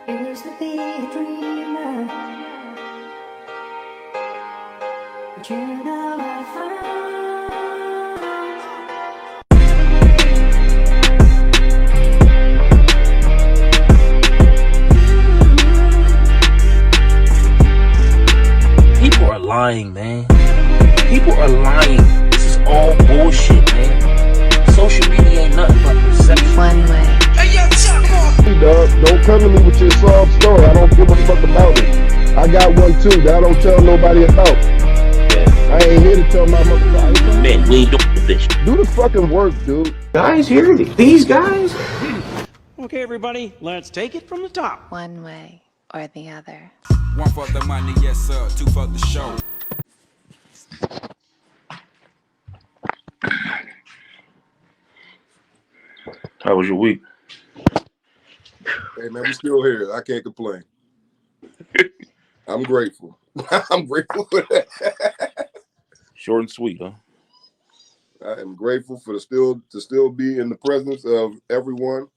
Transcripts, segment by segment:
Used to be a dreamer, but you know I People are lying, man. People are lying. This is all bullshit, man. Social media ain't nothing but perception. One way. Dog, don't come to me with your sob story. I don't give a fuck about it. I got one too that I don't tell nobody about. I ain't here to tell my motherfucker. Man, we ain't doing this. Do the fucking work, dude. Guys here, these guys. Okay, everybody, let's take it from the top. One way or the other. One for the money, yes sir. Two for the show. How was your week? Hey man, we still here. I can't complain. I'm grateful. I'm grateful for that. Short and sweet, huh? I am grateful for to still be in the presence of everyone.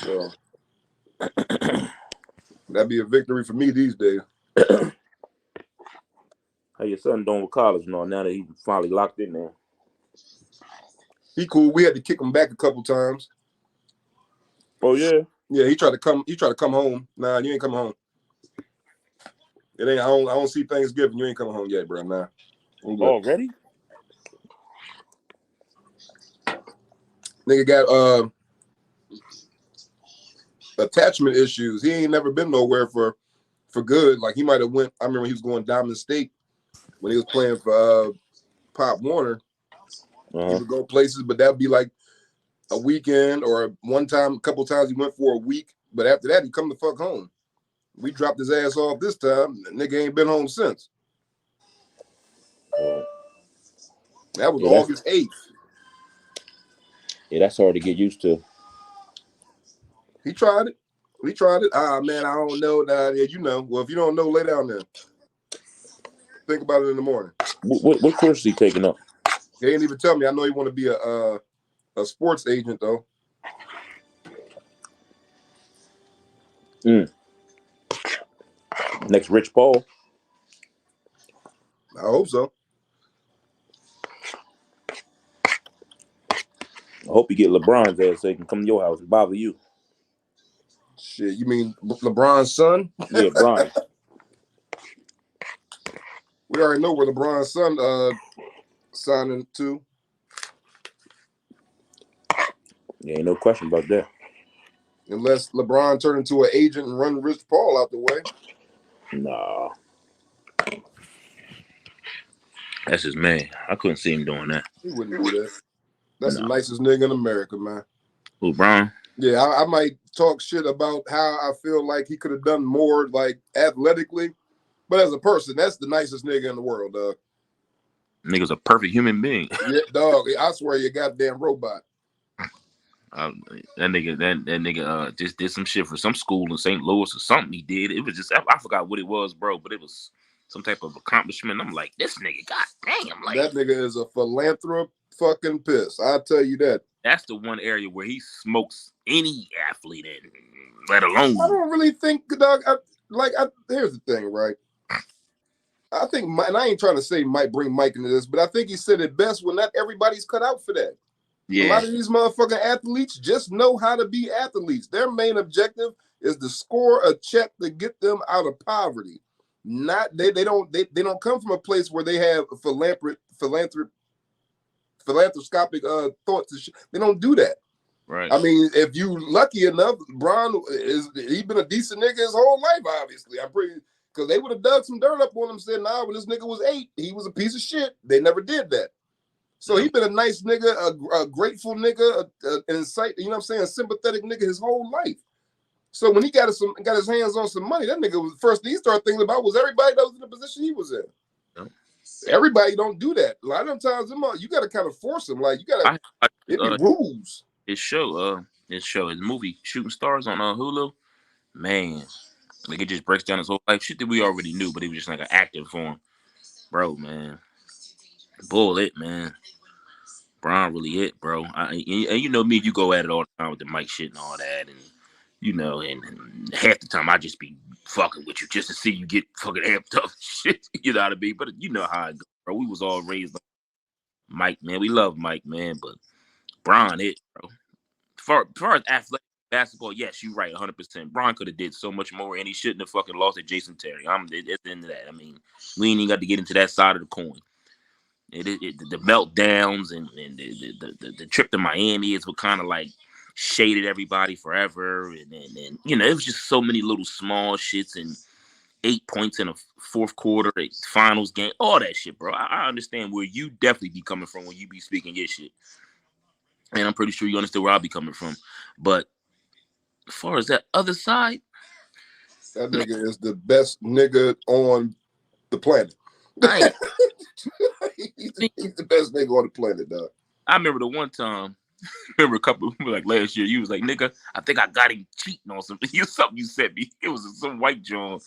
So that'd be a victory for me these days. How your son doing with college now that he finally locked in there? He cool. We had to kick him back a couple times. Oh yeah? Yeah, he tried to come home. Nah, you ain't coming home. It ain't. I don't see Thanksgiving. You ain't coming home yet, bro. Nah. Already? Nigga got attachment issues. He ain't never been nowhere for good. Like he might have went. I remember he was going Diamond State when he was playing for Pop Warner. He would go places, but that'd be like a weekend or one time, a couple times he went for a week. But after that, he come the fuck home. We dropped his ass off this time. The nigga ain't been home since. That was August 8th. Yeah, that's hard to get used to. He tried it. We tried it. Ah, man, I don't know. Yeah, you know. Well, if you don't know, lay down there. Think about it in the morning. What course is he taking up? He didn't even tell me. I know he want to be a sports agent, though. Next Rich Paul. I hope so. I hope you get LeBron's ass so he can come to your house and bother you. Shit, you mean LeBron's son? Yeah, Bron. We already know where LeBron's son signing to. Yeah, ain't no question about that. Unless LeBron turned into an agent and run Rich Paul out the way. Nah. That's his man. I couldn't see him doing that. He wouldn't do that. That's the nicest nigga in America, man. Who, Bron? Yeah, I might talk shit about how I feel like he could have done more, like, athletically. But as a person, that's the nicest nigga in the world, dog. Nigga's a perfect human being. Yeah, dog. I swear you're a goddamn robot. That nigga just did some shit for some school in St. Louis or something he did. It was just, I forgot what it was, bro, but it was some type of accomplishment. I'm like, this nigga, god damn. Like, that nigga is a philanthropist fucking piss. I'll tell you that. That's the one area where he smokes any athlete in, let alone. I don't really think, dog, here's the thing, right? I think, and I ain't trying to say bring Mike into this, but I think he said it best when not everybody's cut out for that. Yeah. A lot of these motherfucking athletes just know how to be athletes. Their main objective is to score a check to get them out of poverty. Not they don't come from a place where they have philanthropic thoughts. They don't do that. Right. I mean, if you lucky enough, Bron he been a decent nigga his whole life. Obviously, I'm pretty because they would have dug some dirt up on him. Said, nah, when this nigga was 8, he was a piece of shit. They never did that. So he been a nice nigga, a grateful nigga, an insight, you know what I'm saying, a sympathetic nigga his whole life. So when he got his hands on some money, that nigga was first thing he started thinking about was everybody that was in the position he was in. Yep. Everybody don't do that. A lot of times, you got to kind of force them. Like you got to, it be rules. His movie Shooting Stars on Hulu, man, like it just breaks down his whole life. Shit that we already knew, but he was just like an acting for him, bro, man. Bullet, man. Bron really hit, bro. And you know me, you go at it all the time with the mic shit and all that, and you know, and half the time I just be fucking with you just to see you get fucking amped up and shit. You know what I mean? But you know how it goes, bro. We was all raised like Mike, man. We love Mike, man, but Bron it, bro. Far as athletic basketball, yes, you're right, 100%. Bron could have did so much more, and he shouldn't have fucking lost to Jason Terry. At the end of that. I mean, we ain't even got to get into that side of the coin. The meltdowns and the trip to Miami is what kind of like shaded everybody forever, and you know, it was just so many little small shits and 8 points in a fourth quarter, a finals game, all that shit, bro. I understand where you definitely be coming from when you be speaking your shit. And I'm pretty sure you understand where I'll be coming from. But as far as that other side, that nigga is the best nigga on the planet. He's the best nigga on the planet, dog. I remember the one time, a couple like last year, you was like, nigga, I think I got him cheating on something. Something you sent me. It was some white John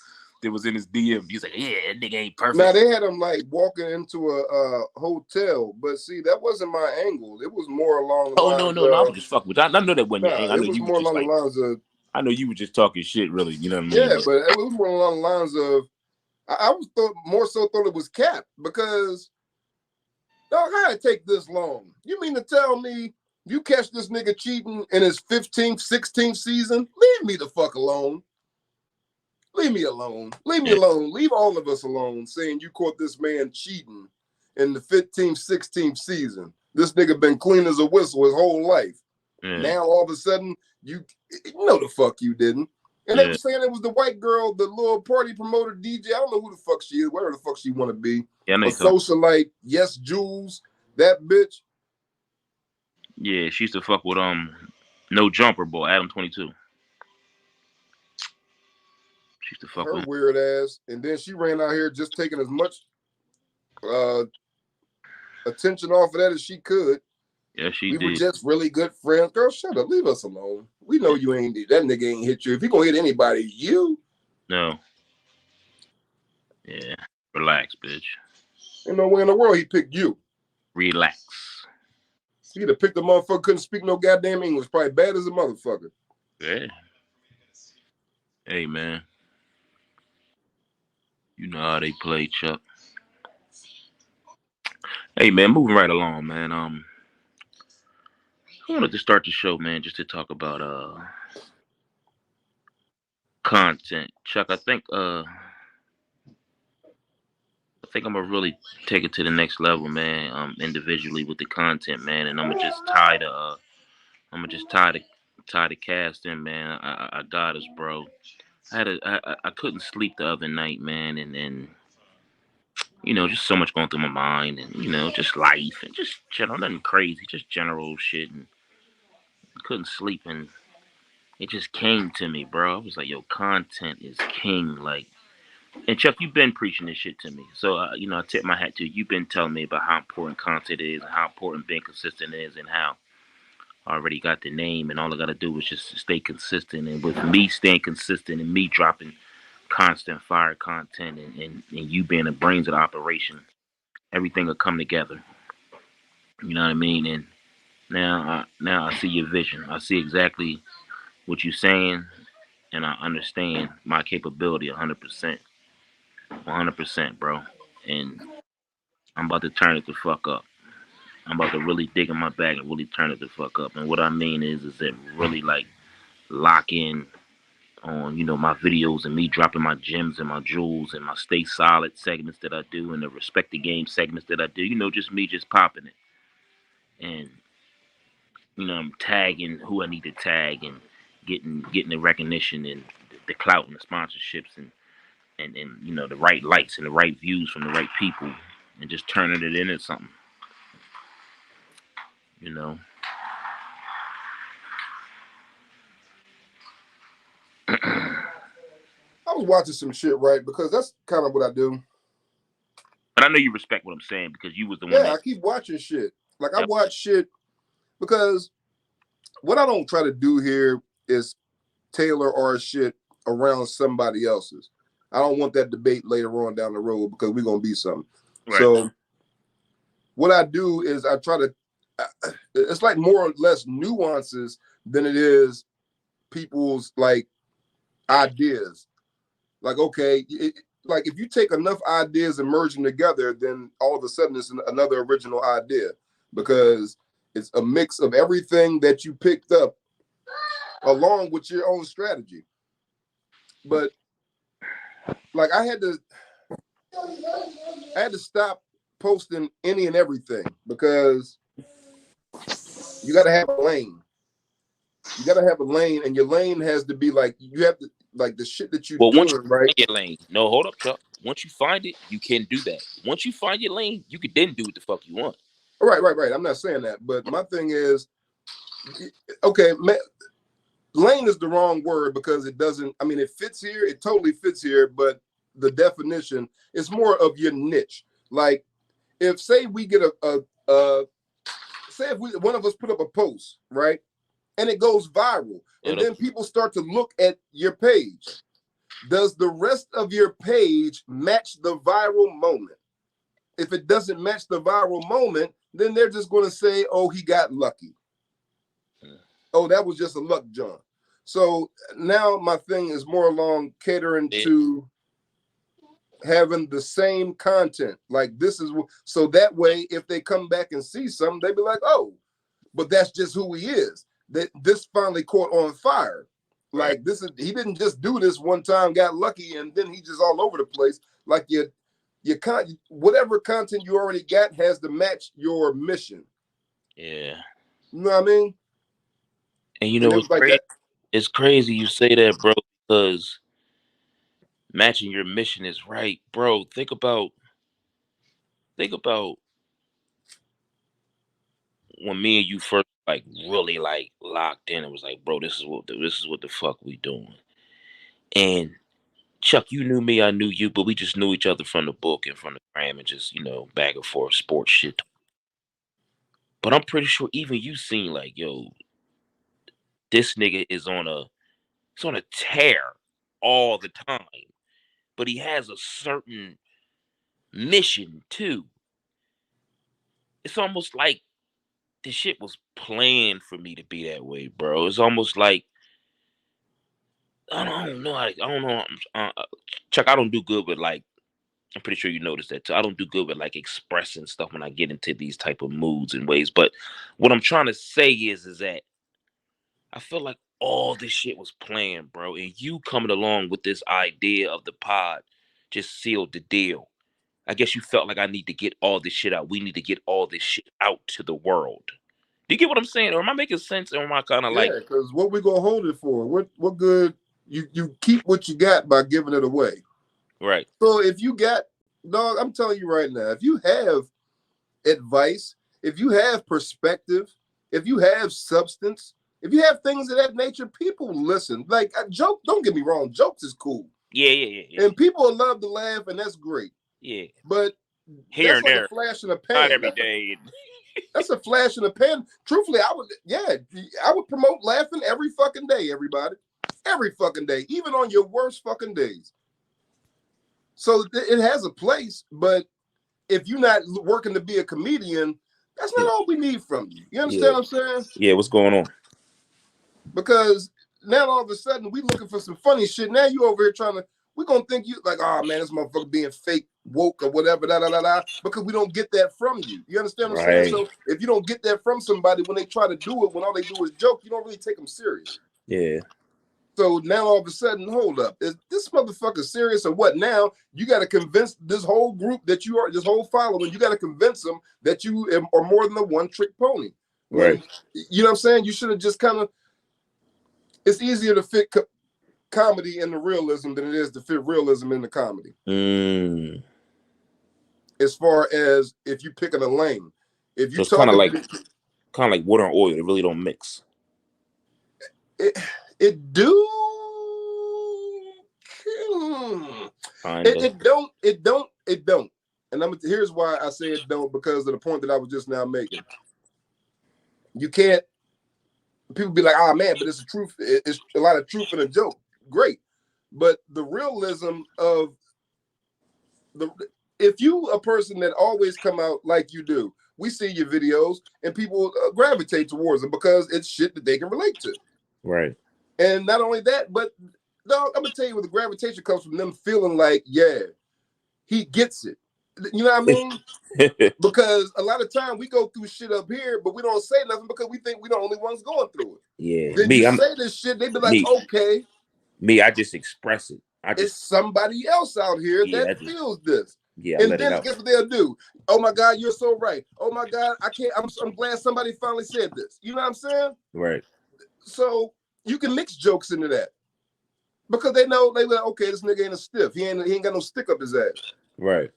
that was in his DM. He was like, yeah, that nigga ain't perfect. Now they had him like walking into a hotel, but see, that wasn't my angle. It was more along the lines no, I was just fucking with you. I know that wasn't your angle. I know it was you more along like, the lines of. I know you were just talking shit, really. You know what I mean? Yeah, but it was more along the lines of. I was more so thought it was cap because, dog, how did it take this long? You mean to tell me you catch this nigga cheating in his 15th, 16th season? Leave me the fuck alone. Leave me alone. Leave me alone. Leave all of us alone saying you caught this man cheating in the 15th, 16th season. This nigga been clean as a whistle his whole life. Now all of a sudden, you know the fuck you didn't. And they were saying it was the white girl, the little party promoter DJ. I don't know who the fuck she is, whatever the fuck she want to be. Yeah, a socialite, yes, Jules, that bitch. Yeah, she used to fuck with No Jumper boy, Adam 22. She used to fuck her with weird ass, and then she ran out here just taking as much attention off of that as she could. Yeah, she we did. were just really good friends. Girl, shut up. Leave us alone. We know you ain't that nigga ain't hit you. If he gonna hit anybody, you. No. Yeah. Relax, bitch. Ain't no way in the world he picked you. Relax. He'd have picked a motherfucker couldn't speak no goddamn English. Probably bad as a motherfucker. Yeah. Hey, man. You know how they play, Chuck. Hey, man, moving right along, man. I wanted to start the show, man, just to talk about content. Chuck, I think I'm gonna really take it to the next level, man. Individually with the content, man, and I'm gonna just tie the cast in, man. I got us, bro. I couldn't sleep the other night, man, and you know, just so much going through my mind, and you know, just life and just general, nothing crazy, just general shit, and I couldn't sleep, and it just came to me, bro. I was like, yo, content is king, like. And Chuck, you've been preaching this shit to me. So, you know, I tip my hat to you. You've been telling me about how important content is and how important being consistent is and how I already got the name and all I got to do is just stay consistent. And with me staying consistent and me dropping constant fire content and you being the brains of the operation, everything will come together. You know what I mean? And now I see your vision. I see exactly what you're saying and I understand my capability 100%. 100%, bro. And I'm about to turn it the fuck up. I'm about to really dig in my bag and really turn it the fuck up. And what I mean is that really like lock in on, you know, my videos and me dropping my gems and my jewels and my stay solid segments that I do and the respect the game segments that I do. You know, just me just popping it. And, you know, I'm tagging who I need to tag and getting the recognition and the clout and the sponsorships and you know, the right likes and the right views from the right people and just turning it into something. You know? I was watching some shit, right? Because that's kind of what I do. But I know you respect what I'm saying because you was the one I keep watching shit. Like, I watch shit because what I don't try to do here is tailor our shit around somebody else's. I don't want that debate later on down the road because we're going to be something. Right. So what I do is I try to, it's like more or less nuances than it is people's like ideas. Like, okay, like if you take enough ideas and merge them together, then all of a sudden it's another original idea, because it's a mix of everything that you picked up along with your own strategy. But like I had to stop posting any and everything, because you got to have a lane. You got to have a lane, and your lane has to be like, you have to, like, the shit that you're doing, once you right? find your lane, no, hold up, Chuck. Once you find it, you can do that. Once you find your lane, you can then do what the fuck you want. Right. I'm not saying that, but my thing is, okay, lane is the wrong word, because it doesn't, I mean, it fits here, it totally fits here, but the definition is more of your niche. Like, if say we get say if one of us put up a post, right, and it goes viral, and then people start to look at your page, does the rest of your page match the viral moment? If it doesn't match the viral moment, then they're just going to say, oh, he got lucky. Oh, that was just a luck John. So now my thing is more along catering to having the same content. Like, this is, so that way, if they come back and see something, they be like, oh, but that's just who he is. That this finally caught on fire. Like, this is, he didn't just do this one time, got lucky, and then he just all over the place. Like, your whatever content you already got has to match your mission. Yeah. You know what I mean? And you know what's like crazy? It's crazy you say that, bro, because matching your mission is right, bro. Think about when me and you first like really like locked in. It was like, bro, this is what the fuck we doing. And Chuck, you knew me, I knew you, but we just knew each other from the book and from the gram and just, back and forth sports shit. But I'm pretty sure even you seen like, yo, this nigga is on a tear all the time. But he has a certain mission too. It's almost like the shit was planned for me to be that way, bro. It's almost like I don't know. Chuck, I don't do good with like. I'm pretty sure you noticed that too. I don't do good with like expressing stuff when I get into these type of moods and ways. But what I'm trying to say is that I feel like all this shit was planned, bro. And you coming along with this idea of the pod just sealed the deal. I guess you felt like I need to get all this shit out. We need to get all this shit out to the world. Do you get what I'm saying? Or am I making sense? Or am I kind of like... Yeah, because what we gonna hold it for? What good? You keep what you got by giving it away. Right. So if you got, dog, I'm telling you right now, if you have advice, if you have perspective, if you have substance, if you have things of that nature, people listen. Like, a joke, don't get me wrong, jokes is cool. Yeah. And people love to laugh, and that's great. Yeah. But here that's and like there. A flash in a pan. Not every day. That's a flash in the pan. Truthfully, I would promote laughing every fucking day, everybody. Every fucking day, even on your worst fucking days. So it has a place, but if you're not working to be a comedian, that's not all we need from you. You understand what I'm saying? Yeah, what's going on? Because now all of a sudden we looking for some funny shit. Now you over here we're gonna think you like, oh man, this motherfucker being fake woke or whatever, because we don't get that from you. You understand what I'm saying? So if you don't get that from somebody when they try to do it, when all they do is joke, you don't really take them serious. Yeah. So now all of a sudden, hold up, is this motherfucker serious or what? Now you got to convince this whole group this whole following, you got to convince them that you are more than a one-trick pony. Right. You know what I'm saying? You should have just kind of, it's easier to fit comedy in the realism than it is to fit realism in the comedy. As far as if you picking a lane. If you so it's kind of like water and oil, they really don't mix. It do. It don't. And here's why I say it don't, because of the point that I was just now making. You can't. People be like, man, but it's the truth. It's a lot of truth in a joke. Great, but the realism of if you a person that always come out like you do, we see your videos and people gravitate towards them because it's shit that they can relate to. Right. And not only that, but dog, I'm gonna tell you where the gravitation comes from them feeling like, yeah, he gets it. You know what I mean? Because a lot of time we go through shit up here, but we don't say nothing because we think we're the only ones going through it. Yeah, Then you say this shit, they be like, okay, I just express it. it's somebody else out here that feels this. Yeah, and then guess what they'll do? Oh my God, you're so right. Oh my God, I can't. I'm glad somebody finally said this. You know what I'm saying? Right. So you can mix jokes into that because they know they like, okay, this nigga ain't a stiff. He ain't got no stick up his ass. Right.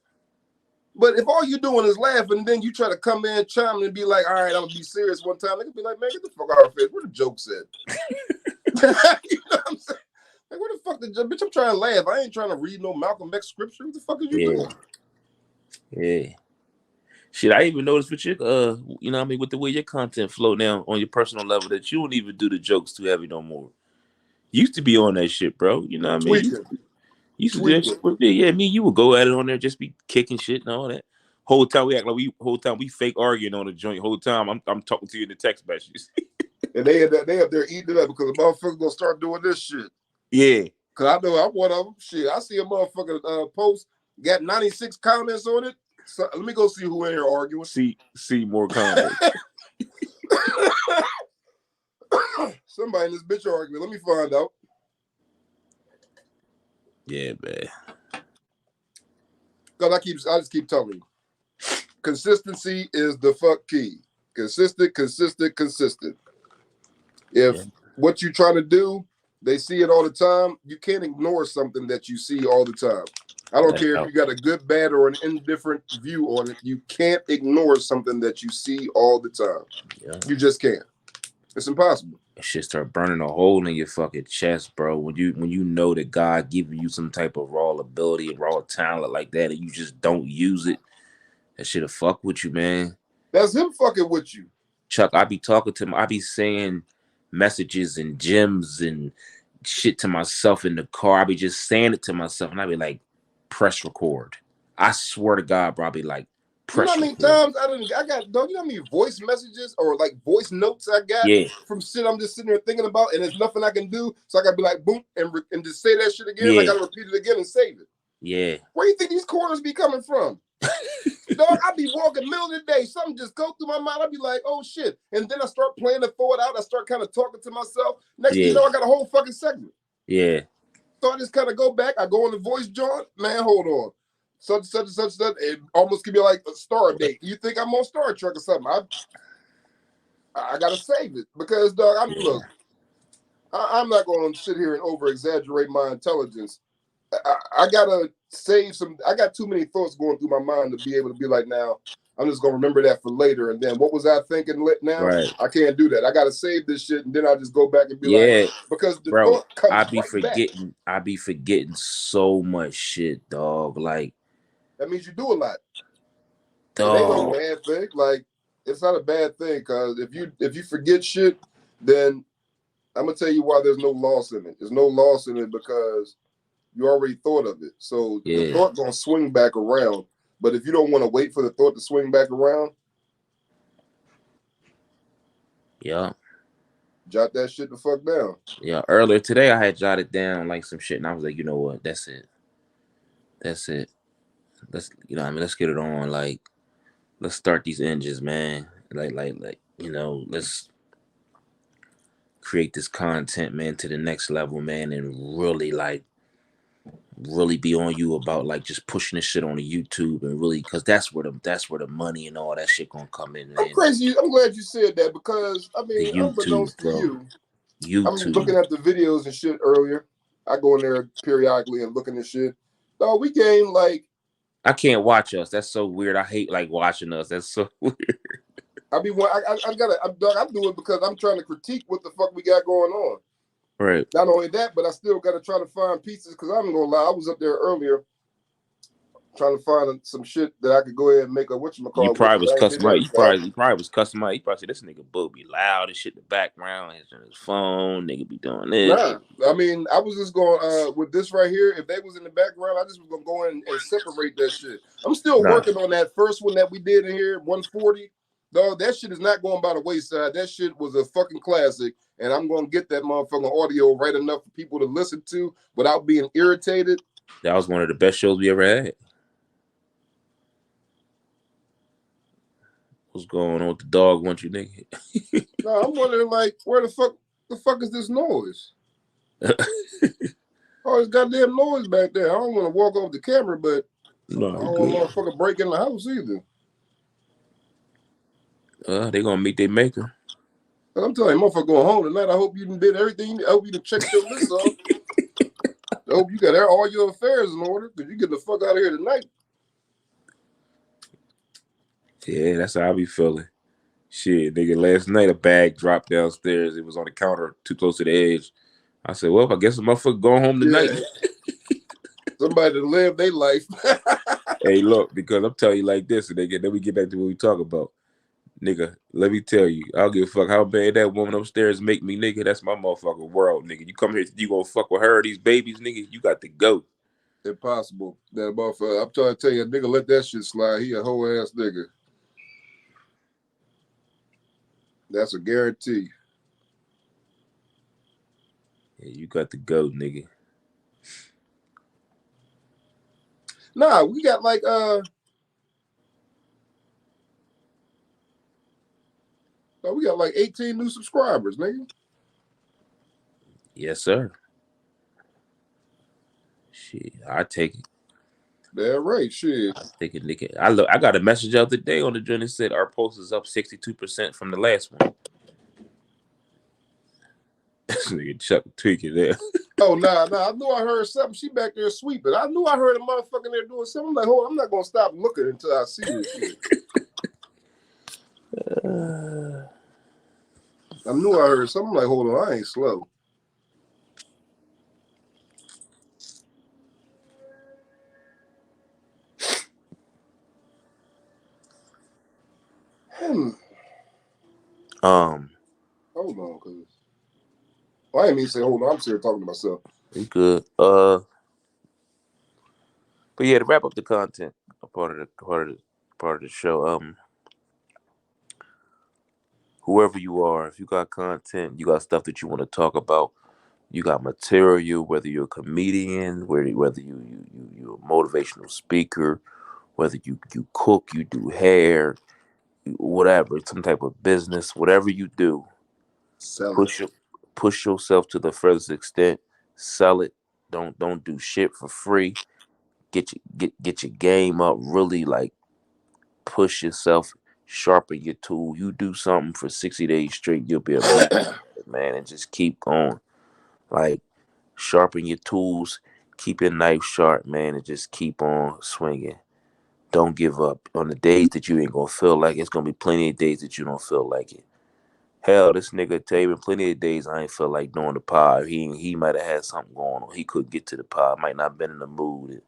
But if all you doing is laughing, then you try to come in, chime and be like, all right, I'm gonna be serious one time. They could be like, man, get the fuck out of here. Where the joke said? You know what I'm saying? Like, where the fuck the bitch? I'm trying to laugh. I ain't trying to read no Malcolm X scripture. What the fuck are you doing? Yeah. Shit, I even noticed with your you know what I mean, with the way your content flow now on your personal level that you don't even do the jokes too heavy no more. You used to be on that shit, bro. You know what I mean? You used to do that shit with me. Yeah, me, you would go at it on there, just be kicking shit and all that. Whole time we act like we fake arguing on the joint. Whole time I'm talking to you in the text messages. And they up there eating it up because the motherfucker gonna start doing this shit. Yeah. Cause I know I'm one of them. Shit, I see a motherfucker post, got 96 comments on it. So let me go see who in here arguing. See more comments. Somebody in this bitch arguing. Let me find out. Yeah, man. Cause I just keep telling you. Consistency is the fuck key. Consistent. If what you're trying to do, they see it all the time, you can't ignore something that you see all the time. I don't care if you got a good, bad, or an indifferent view on it. You can't ignore something that you see all the time. Yeah. You just can't. It's impossible. It should start burning a hole in your fucking chest, bro. When you know that God giving you some type of raw ability and raw talent like that, and you just don't use it, that shit'll fuck with you, man. That's him fucking with you. Chuck, I be talking to him. I be saying messages and gems and shit to myself in the car. I be just saying it to myself, and I be like, press record. I swear to God, bro, I be like, press record. You know how many times I got, don't you know how many voice messages or like voice notes I got from shit I'm just sitting there thinking about, and there's nothing I can do, so I gotta be like, boom, and just say that shit again. I gotta repeat it again and save it. Yeah. Where do you think these corners be coming from? Dog, I be walking middle of the day, something just go through my mind. I be like, oh shit. And then I start playing the thought out. I start kind of talking to myself. Next thing you know, I got a whole fucking segment. Yeah. So I just kind of go back. I go on the voice joint. Man, hold on. Such. It almost could be like a star date. You think I'm on Star Trek or something? I gotta save it because, dog, I'm not going to sit here and over exaggerate my intelligence. I gotta save some. I got too many thoughts going through my mind to be able to be like, now I'm just gonna remember that for later. And then what was I thinking now? Right. I can't do that. I gotta save this shit, and then I just go back and be like, because the thought comes I be forgetting so much shit, dog. Like that means you do a lot. Dog. It ain't no bad thing. Like it's not a bad thing because if you forget shit, then I'm gonna tell you why there's no loss in it. There's no loss in it because you already thought of it. So the thought gonna swing back around. But if you don't want to wait for the thought to swing back around, jot that shit the fuck down. Yeah, earlier today I had jotted down like some shit, and I was like, you know what? That's it. Let's let's get it on. Like, let's start these engines, man. Like, let's create this content, man, to the next level, man, and really be on you about like just pushing this shit on the YouTube and really because that's where the money and all that shit gonna come in. I'm crazy. I'm glad you said that because I mean, unbeknownst to you, I'm looking at the videos and shit earlier. I go in there periodically and looking at shit. No, we gained like. I can't watch us. That's so weird. I hate like watching us. That's so weird. I mean, I do it because I'm trying to critique what the fuck we got going on. Right. Not only that, but I still got to try to find pieces because I'm gonna lie. I was up there earlier trying to find some shit that I could go ahead and make a whatchamacallit. You probably was customized. You probably was customized. You probably said this nigga Bo be loud and shit in the background. He's on his phone. Nigga be doing this. Nah, I mean, I was just going with this right here. If they was in the background, I just was gonna go in and separate that shit. I'm still working on that first one that we did in here, 140. Dog, that shit is not going by the wayside. That shit was a fucking classic. and I'm gonna get that motherfucking audio right enough for people to listen to without being irritated. That was one of the best shows we ever had. What's going on with the dog? Want you, nigga? No, I'm wondering like, where the fuck is this noise? All this goddamn noise back there. I don't want to walk off the camera, but No, I don't want motherfucker break in the house either. They gonna meet their maker. But I'm telling you, motherfucker going home tonight. I hope you done did everything. I hope you done checked your list off. I hope you got all your affairs in order because you get the fuck out of here tonight. Yeah, that's how I be feeling. Shit, nigga, last night a bag dropped downstairs. It was on the counter too close to the edge. I said, well, I guess the motherfucker going home tonight. Yeah. Somebody to live their life. Hey, look, because I'm telling you like this, nigga, then we get back to what we talk about. Nigga, let me tell you, I don't give a fuck how bad that woman upstairs make me, nigga. That's my motherfucking world, nigga. You come here, you gonna fuck with her, these babies, nigga, you got to go. Impossible. That motherfucker, I'm trying to tell you, nigga, let that shit slide. He a whole ass nigga. That's a guarantee. Yeah, you got to go, nigga. Nah, we got like we got like 18 new subscribers, nigga. Yes, sir. Shit, I take it. That right, shit. I take it, nigga. I got a message out today on the journey that said our post is up 62% from the last one. This nigga Chuck tweaking there. Oh, nah. I knew I heard something. She back there sweeping. I knew I heard a motherfucker there doing something. I'm like, hold on, I'm not gonna stop looking until I see this shit. I knew I heard something. Like, hold on, I ain't slow. Hold on, cause I didn't mean to say hold on. I'm sitting here talking to myself. You good? But yeah, to wrap up the content, part of the show. Whoever you are, if you got content, you got stuff that you want to talk about, you got material. Whether you're a comedian, whether you're a motivational speaker, whether you cook, you do hair, whatever, some type of business, whatever you do, push yourself to the furthest extent. Sell it. Don't do shit for free. Get your game up. Really like push yourself. Sharpen your tool. You do something for 60 days straight, you'll be a man, and just keep going. Like sharpen your tools. Keep your knife sharp, man, and just keep on swinging. Don't give up. On the days that you ain't gonna feel like it, it's gonna be plenty of days that you don't feel like it. Hell, this nigga Taven, plenty of days I ain't feel like doing the pod. He might have had something going on. He couldn't get to the pod. Might not been in the mood. It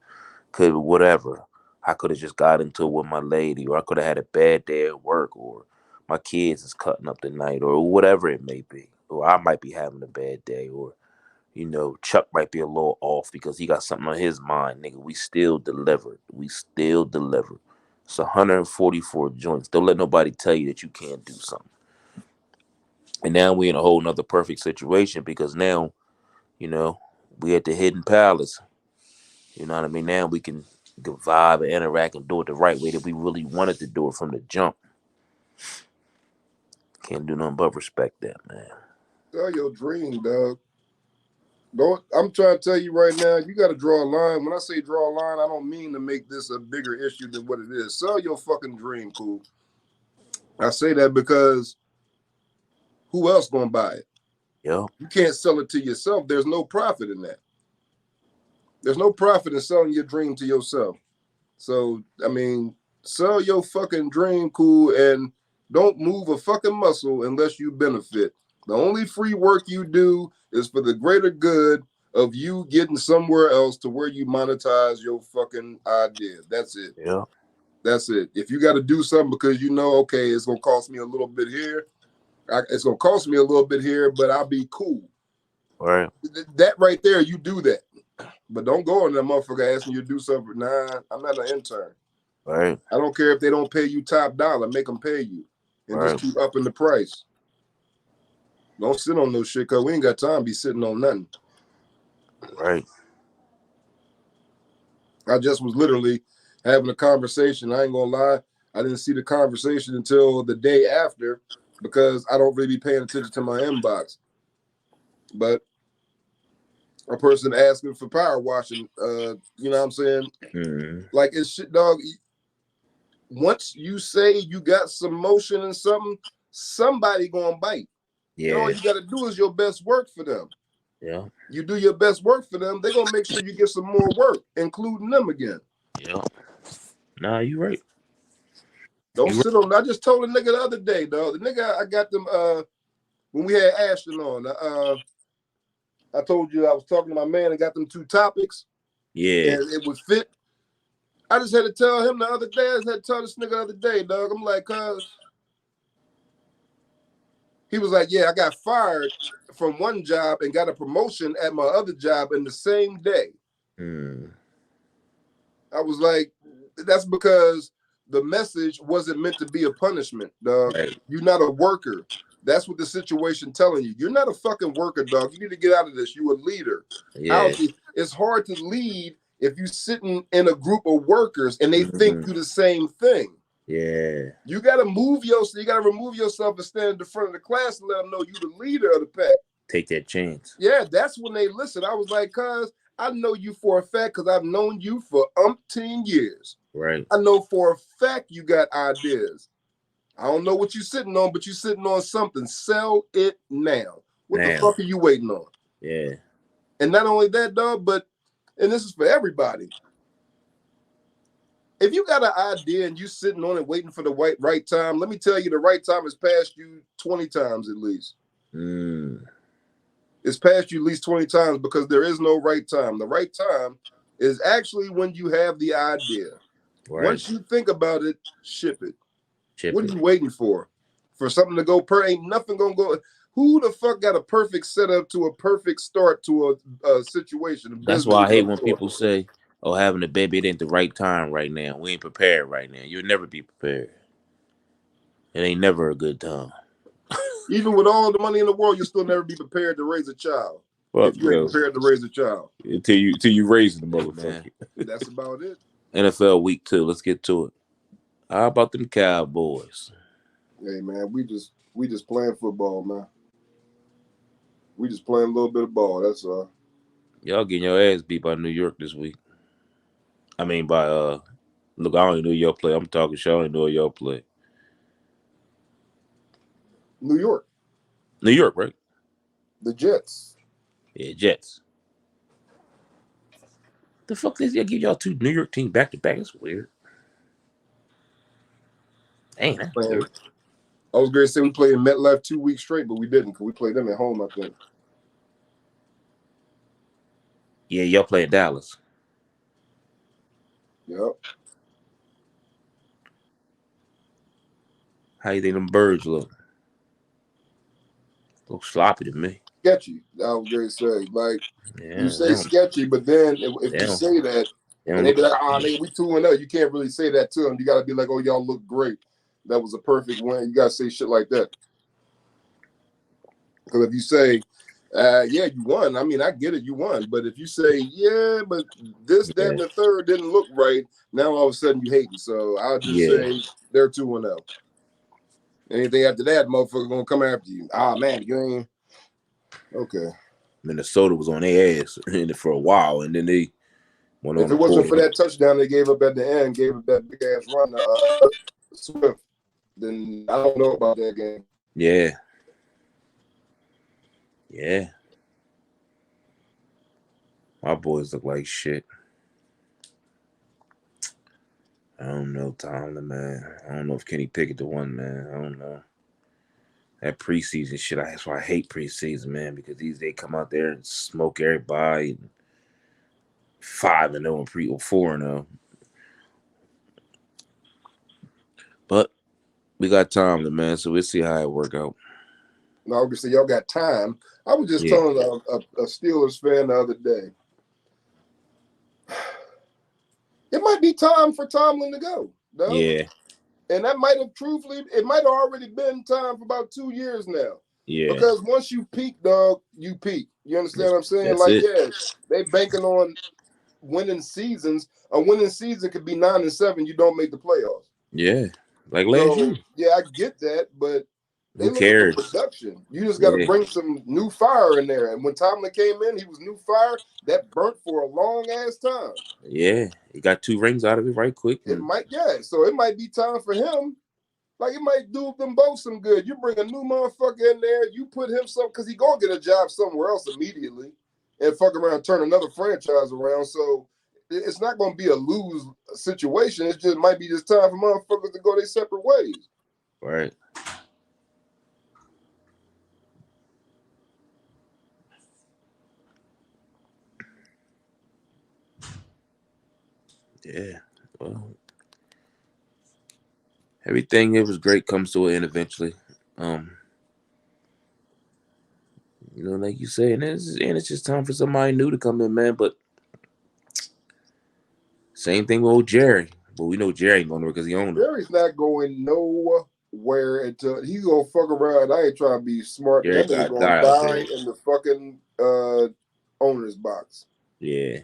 could whatever. I could have just got into it with my lady, or I could have had a bad day at work, or my kids is cutting up the night, or whatever it may be. Or I might be having a bad day, or Chuck might be a little off because he got something on his mind. Nigga, we still delivered. It's 144 joints. Don't let nobody tell you that you can't do something. And now we in a whole nother perfect situation because now, we at the Hidden Palace. You know what I mean? Now we can vibe and interact and do it the right way that we really wanted to do it from the jump. Can't do nothing but respect that, man. Tell your dream, dog. I'm trying to tell you right now, you got to draw a line. When I say draw a line, I don't mean to make this a bigger issue than what it is. Sell your fucking dream, cool. I say that because who else gonna buy it? Yeah. You can't sell it to yourself. There's no profit in that. There's no profit in selling your dream to yourself. So, I mean, sell your fucking dream, cool, and don't move a fucking muscle unless you benefit. The only free work you do is for the greater good of you getting somewhere else to where you monetize your fucking idea. That's it. Yeah. That's it. If you got to do something because okay, it's going to cost me a little bit here. It's going to cost me a little bit here, but I'll be cool. All right. That right there, you do that. But don't go in that motherfucker asking you to do something. Nah, I'm not an intern. All right. I don't care if they don't pay you top dollar. Make them pay you. And just keep upping the price. Don't sit on no shit, cause we ain't got time to be sitting on nothing. Right. I just was literally having a conversation. I ain't gonna lie. I didn't see the conversation until the day after because I don't really be paying attention to my inbox. But a person asking for power washing, you know what I'm saying? Mm-hmm. Like it's shit, dog. Once you say you got some motion in something, somebody gonna bite. Yeah. And all you gotta do is your best work for them. Yeah. You do your best work for them, they're gonna make sure you get some more work, including them again. Yeah. Nah, you right. Don't sit on. I just told a nigga the other day, dog. The nigga I got them when we had Ashton on. I told you I was talking to my man and got them 2 topics. Yeah. And it would fit. I just had to tell him the other day. I just had to tell this nigga the other day, dog. I'm like, cuz he was like, yeah, I got fired from one job and got a promotion at my other job in the same day. Mm. I was like, that's because the message wasn't meant to be a punishment, dog. Right. You're not a worker. That's what the situation telling you. You're not a fucking worker, dog. You need to get out of this. You a leader. Yeah. It's hard to lead if you're sitting in a group of workers and they think you the same thing. Yeah. You gotta move yourself. You gotta remove yourself and stand in the front of the class and let them know you the leader of the pack. Take that chance. Yeah, that's when they listen. I was like, cuz I know you for a fact because I've known you for umpteen years. Right. I know for a fact you got ideas. I don't know what you're sitting on, but you're sitting on something. Sell it now. What the fuck are you waiting on? Yeah. And not only that, dog, but, and this is for everybody. If you got an idea and you sitting on it waiting for the right time, let me tell you, the right time has passed you 20 times at least. Mm. It's passed you at least 20 times because there is no right time. The right time is actually when you have the idea. Right. Once you think about it, ship it. What are you waiting for? For something to go ain't nothing gonna go. Who the fuck got a perfect setup to a perfect start to a situation? That's why I hate when people say, oh, having a baby, it ain't the right time right now. We ain't prepared right now. You'll never be prepared. It ain't never a good time. Even with all the money in the world, you'll still never be prepared to raise a child. If you ain't prepared to raise a child. Until you raise the motherfucker. That's about it. NFL week 2. Let's get to it. How about them Cowboys? Hey man, we just playing football, man. We just playing a little bit of ball. That's all. Y'all getting your ass beat by New York this week. I mean by look, I don't even know y'all play. I'm talking shit. I don't even know y'all play. New York. New York, right? The Jets. Yeah, Jets. The fuck did they give y'all 2 New York teams back to back? That's weird. Dang, that's weird. I was going to say we played in MetLife 2 weeks straight, but we didn't because we played them at home, I think. Yeah, y'all play in Dallas. Yep. How you think them birds look? Look sloppy to me. Sketchy, I was going to say. Like, yeah, you say sketchy, but then if you say that, and they be like, nigga, we 2-0. You can't really say that to them. You got to be like, oh, y'all look great. That was a perfect win. You got to say shit like that. Because if you say, yeah, you won. I mean, I get it, you won. But if you say, yeah, but this, that, and the third didn't look right, now all of a sudden you hating. So I'll just say they're 2-0. Anything after that, motherfucker gonna come after you. Ah, man, you ain't. Okay. Minnesota was on their ass for a while, and then they went on. If it wasn't for that touchdown they gave up at the end, gave up that big ass run to Swift, then I don't know about that game. Yeah. Yeah. My boys look like shit. I don't know, Tomlin, man. I don't know if Kenny Pickett the one, man. I don't know. That preseason shit, that's why I hate preseason, man, because they come out there and smoke everybody. 5-0 and 4-0. But we got Tomlin, man, so we'll see how it work out. No, I was gonna say y'all got time. I was just telling a Steelers fan the other day. It might be time for Tomlin to go. Though. Yeah. And that might have it might have already been time for about 2 years now. Yeah, Because once you peak, dog, you peak. You understand what I'm saying? that's Like, it. yeah, they banking on winning seasons. A winning season could be 9-7. You don't make the playoffs. Yeah, like last So year. yeah, I get that, but they Who looking for cares? production. You just got to Yeah, bring some new fire in there. And when Tomlin came in, he was new fire that burnt for a long ass time. yeah. He got 2 rings out of it right quick. It might, yeah. So it might be time for him. Like it might do them both some good. You bring a new motherfucker in there, you put him some because he gonna get a job somewhere else immediately, and fuck around, and turn another franchise around. So it's not gonna be a lose situation. It just might be just time for motherfuckers to go their separate ways. Right. Yeah. Well, everything that was great comes to an end eventually. You know, like you say, and it's just time for somebody new to come in, man. But same thing with old Jerry. But we know Jerry ain't going nowhere because he owned him. Jerry's not going nowhere until he gonna fuck around. I ain't trying to be smart. Jerry That nigga got gonna died out die there. in the fucking owner's box. Yeah.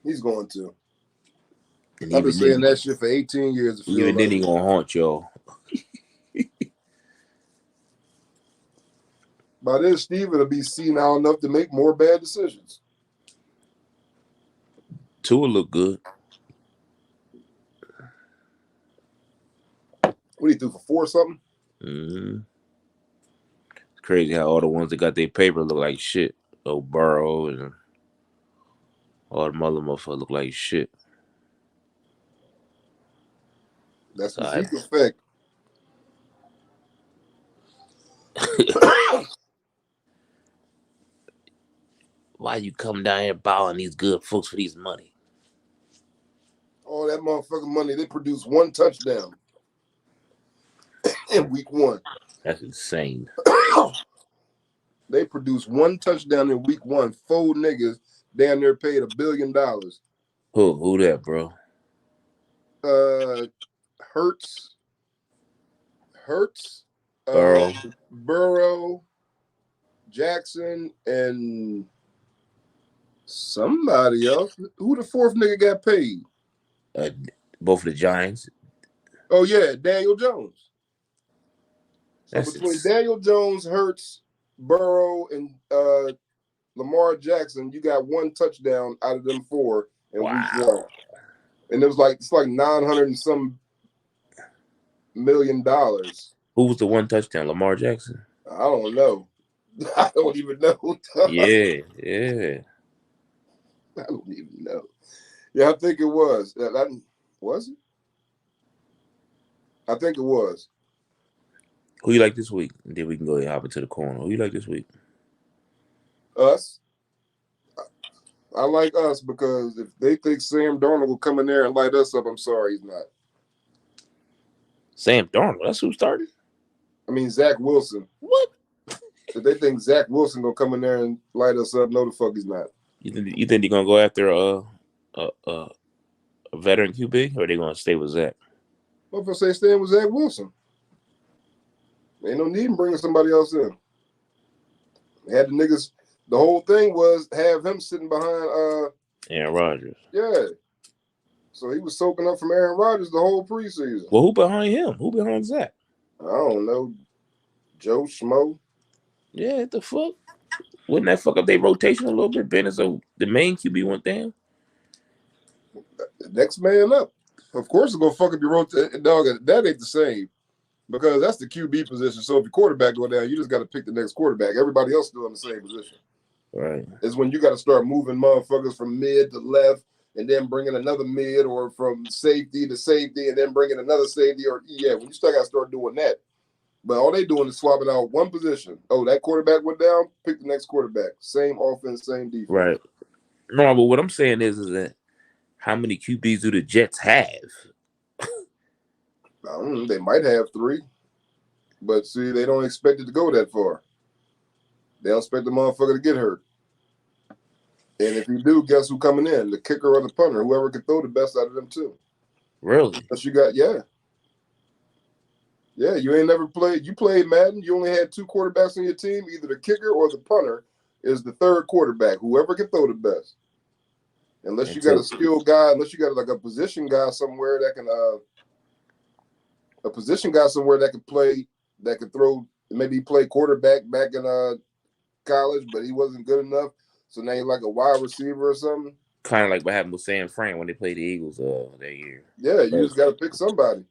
He's going to. And I've been even saying then, that shit for 18 years. It feels even then like. he gonna haunt y'all. By then, Steven will be senile enough to make more bad decisions. Tua look good. What he threw for 4 something? Mm-hmm. It's crazy how all the ones that got their paper look like shit. Oh, Burrow and all the mother motherfuckers look like shit. That's the So Zeke effect. why you come down here bowing these good folks for these money? All that motherfucking money, they produced 1 touchdown in week 1. That's insane. They produced 1 touchdown in week 1. 4 niggas down there paid $1 billion. Who that, bro? Hurts, Burrow. Burrow, Jackson, and somebody else. Who the 4th nigga got paid? Both of the Giants. Oh yeah, Daniel Jones. So That's between ins- Daniel Jones, Hurts, Burrow, and Lamar Jackson, you got 1 touchdown out of them 4 in week 1. And it was like it's like $900 and some million. Who was the 1 touchdown? Lamar Jackson. I don't know. I don't even know. Yeah. I don't even know. Yeah, I think it was. Was it? I think it was. Who you like this week? And then we can go and hop into the corner. Who you like this week? Us. I like us because if they think Sam Darnold will come in there and light us up, I'm sorry, he's not. Sam Darnold. That's who started. I mean, Zach Wilson. What? If they think Zach Wilson gonna come in there and light us up, no, the fuck he's not. You think they're gonna go after a veteran QB, or they gonna stay with Zach? What if I say staying with Zach Wilson? Ain't no need in bringing somebody else in. They had the niggas. The whole thing was have him sitting behind. Aaron Rodgers. Yeah. So he was soaking up from Aaron Rodgers the whole preseason. Well, who behind him? Who behind Zach? I don't know. Joe Schmo. Yeah, the fuck? Wouldn't that fuck up their rotation a little bit, Ben? So the main QB went down? Next man up. Of course it's gonna fuck up your rotation. Dog, that ain't the same. Because that's the QB position. So if your quarterback go down, you just gotta pick the next quarterback. Everybody else still in the same position. Right. Is when you gotta start moving motherfuckers from mid to left and then bringing another mid, or from safety to safety and then bringing another safety, or when you still gotta start doing that. But all they doing is swapping out one position. Oh, that quarterback went down, pick the next quarterback. Same offense, same defense. Right. No, but what I'm saying is that how many QBs do the Jets have? I don't know, they might have 3. But see, they don't expect it to go that far. They don't expect the motherfucker to get hurt. And if you do, guess who coming in? The kicker or the punter, whoever can throw the best out of them too. Really? But you got, Yeah, you ain't never played. You played Madden. You only had 2 quarterbacks on your team. Either the kicker or the punter is the third quarterback. Whoever can throw the best. Unless you got a skilled guy, unless you got like a position guy somewhere that can play, that can throw, maybe play quarterback back in college, but he wasn't good enough. So now you're like a wide receiver or something. Kind of like what happened with San Fran when they played the Eagles that year. Yeah, you just got to pick somebody.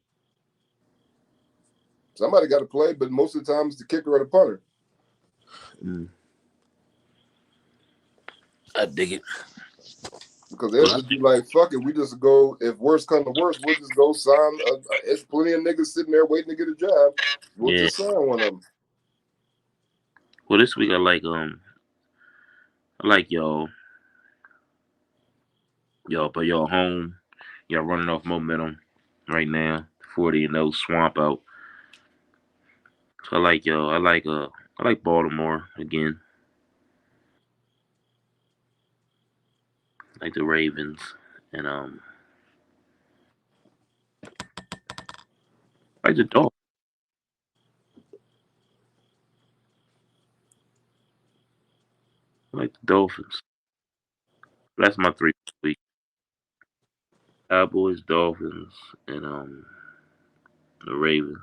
Somebody got to play, but most of the time it's the kicker or the punter. I dig it. Because they'll just be like, fuck it, we just go, if worse come to worse, we'll just go sign. It's plenty of niggas sitting there waiting to get a job. We'll just sign one of them. Well, this week I like y'all, but y'all home. Y'all running off momentum right now. 40-0 swamp out. So I like y'all. I like Baltimore again. I like the Ravens and I like the Dolphins. I like the Dolphins. That's my 3 this week. Cowboys, Dolphins, and the Ravens.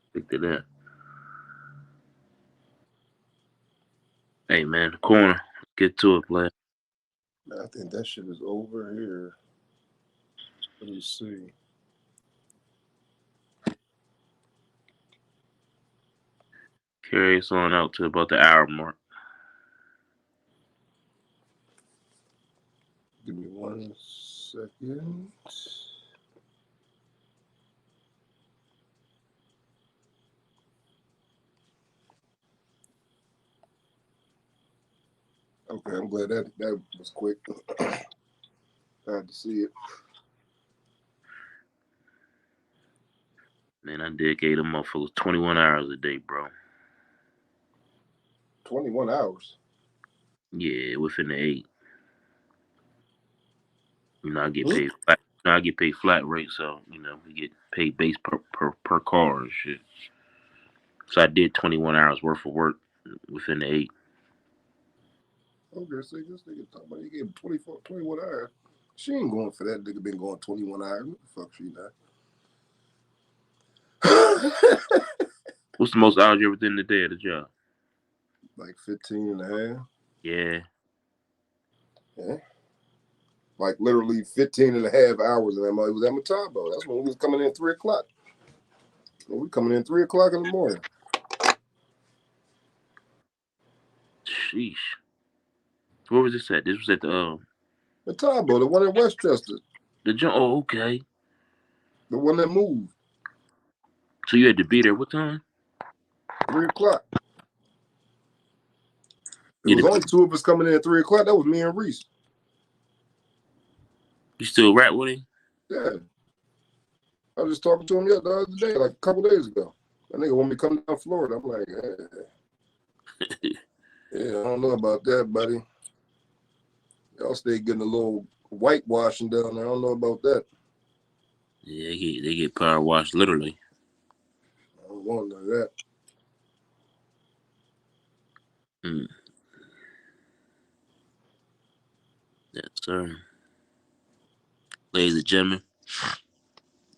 Stick to that. Hey man, the corner. Get to it, player. I think that shit is over here. Let me see. Carry us on out to about the hour mark. Give me 1 second. Okay, I'm glad that was quick. I had to see it. Man, I dedicate them motherfuckers 21 hours a day, bro. 21 hours? Yeah, within the 8. I get paid flat. I get paid flat rate, so we get paid base per car and shit. So I did 21 hours worth of work within the 8. Okay, see, this nigga talking about he gave 21 hours. She ain't going for that. Nigga been going 21 hours. What the fuck she not? What's the most hours you ever did in the day at the job? Like 15 and a half. Yeah. Like literally 15 and a half hours. And it was at Metabo. That's when we was coming in 3 o'clock. And we coming in 3 o'clock in the morning. Sheesh. Where was this at? This was at the Metabo, the one in Westchester. Oh, okay. The one that moved. So you had to be there what time? 3 o'clock. It was only 2 of us coming in at 3 o'clock. That was me and Reese. You still rap with him? Yeah. I was just talking to him the other day, like a couple days ago. That nigga want me to come down Florida. I'm like, yeah, I don't know about that, buddy. Y'all stay getting a little whitewashing down there. I don't know about that. Yeah, they get power washed literally. I don't want none of that. Yes, sir. Ladies and gentlemen,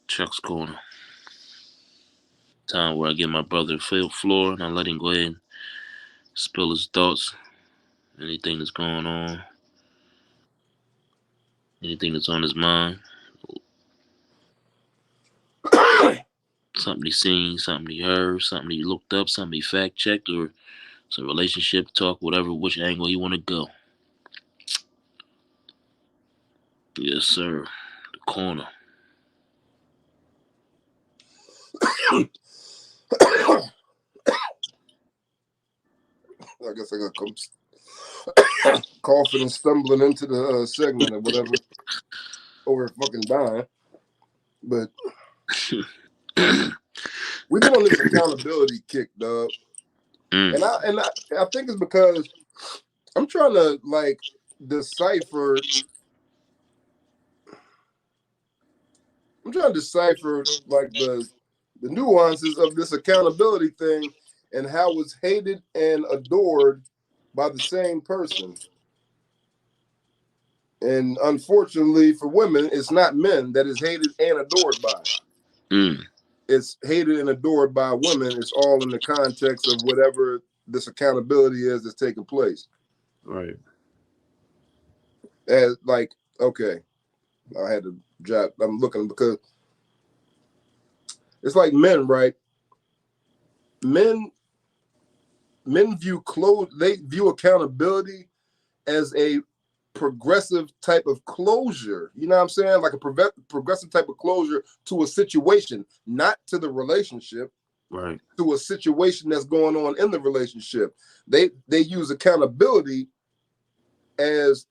Chuck's Corner. Time where I give my brother the floor and I let him go ahead and spill his thoughts, anything that's going on, anything that's on his mind, something he seen, something he heard, something he looked up, something he fact checked, or some relationship talk, whatever, which angle you want to go. Yes, sir. The corner. I guess I got to come coughing and stumbling into the segment or whatever over fucking dying. But we've been on this accountability kick, dog. And I think it's because I'm trying to like decipher I'm trying to decipher like the nuances of this accountability thing and how it's hated and adored by the same person. And unfortunately for women, it's not men that is hated and adored by. Mm. It's hated and adored by women. It's all in the context of whatever this accountability is that's taking place. Right. As like, okay, I had to jot. I'm looking because it's like men, right? Men view they view accountability as a progressive type of closure. You know what I'm saying? Like a progressive type of closure to a situation, not to the relationship. Right. To a situation that's going on in the relationship. They use accountability as